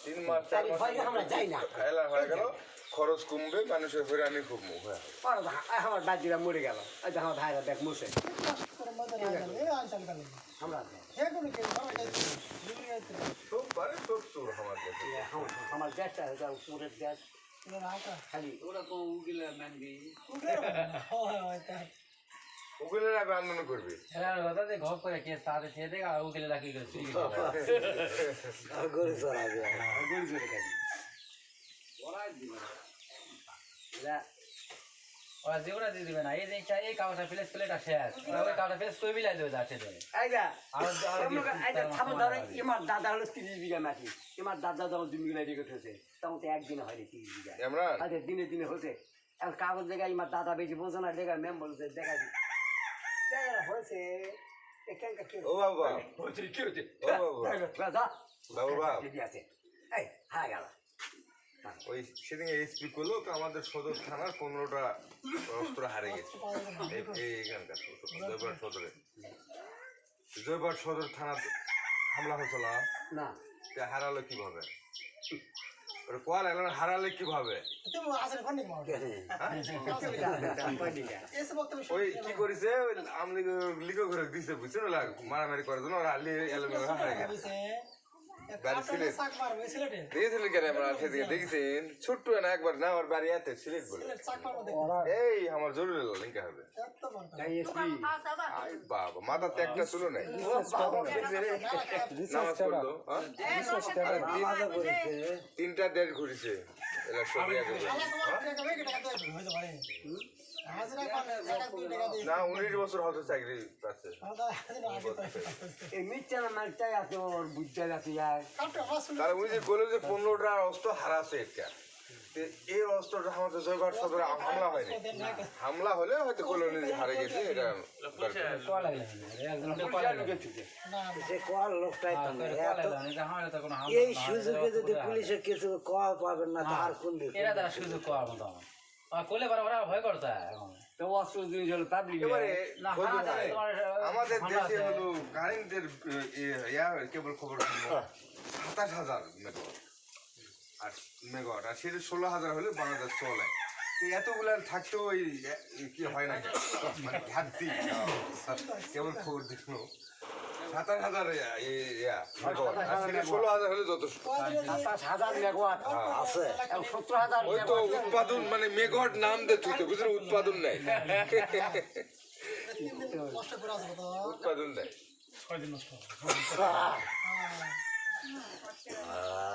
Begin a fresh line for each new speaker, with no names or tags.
3 মাস 4 মাস
আমরা যাই না
এলা হয়ে গেল খরচ কমবে মানুষের হয়রানি খুব মুখ হয়
আমার দাদিরা মরে গেল এই যে আমার ভাইরা দেখ মুছে আমরা
সব বারে সব চোর আমার কাছে
আমার গ্যাসটা উপরের গ্যাস খালি
ওরা তো উকিলে মানবি
ওগুলো আগে আন্দোলন করবে
হ্যাঁ কথা যে ঘর করে কে তাদের ছেড়ে দেখে আর উকিলে রাখি গেছে
গরু চড়াবে গরু চড়ে খালি
ওরাই দিবে ওরা যেগুলা দিয়ে দিবে না এই যে এই কাগজটা ফেলেস প্লেটা শেষ ওরা ওই কাগজটা ফেলেস করে বিলাই দেবে যাচ্ছে দেবে
আমার দাদা হলো 30 বিঘা মাটি আমার দাদা যখন 2 বিঘা রেখে উঠেছে তখন তো একদিনে হয়নি 30 বিঘা আচ্ছা দিনে দিনে হচ্ছে এখন কাগজ জায়গায় আমার দাদা বেশি বোঝো না দেখা ম্যাম বলছে দেখা দি হয়েছে
ও বাবা
কি হচ্ছে
বাবা
আছে এই হ্যাঁ গেল
ওই সেদিন এসপি করলো তো আমাদের সদর থানার 15টা অস্ত্র হারে গেছে এইখানকার জয়পুরহাট সদরে জয়পুরহাট সদর থানা হামলা হয়েছিল
না
হারালো কিভাবে ওরা কোয়াল এলাকা হারালে কিভাবে ওই কি করেছে আমলি লিখো করে দিছে বুঝছো না মারামারি করে জন্য ওরা হারে গেছে দেখেছেন ছোট্ট না একবার না ওর বাড়ি আছে সিলেট বলে এই আমার জরুরি লিঙ্কা হবে বাবা মাথা ত্যাগটা ছিল না নামাজ পড়লো 3টা দেশ ঘুরেছে না 19 বছর হয়তো চাকরি পাচ্ছে তাহলে উনি যে বললো যে 15টা অস্ত্র হারাছে এটা এই অস্ত্রটা আমাদের জয়গড় সদরে হামলা হয়নি হামলা হলে হয়তো কলোনি হারে গেছে এটা
এই সুযোগে যদি পুলিশের কিছু কল পাবেন না তার কোন
এরা তারা সুযোগ করার মতো কোলে বরাবর ভয় করতে এখন
আমাদের দেশে হলো কারেন্টের কেবল খবর 27,000 মেগাওয়াট আর সেটা 16,000 হলে বাংলাদেশ চলে এতগুলা থাকতেও ওই কি হয় না মানে ঘাটতি কেবল খবর দেখলো 27,000 16,000 হলে যথেষ্ট ওই তো উৎপাদন মানে মেগাওয়াট নাম দিতে বুঝলেন উৎপাদন নেই উৎপাদন নেই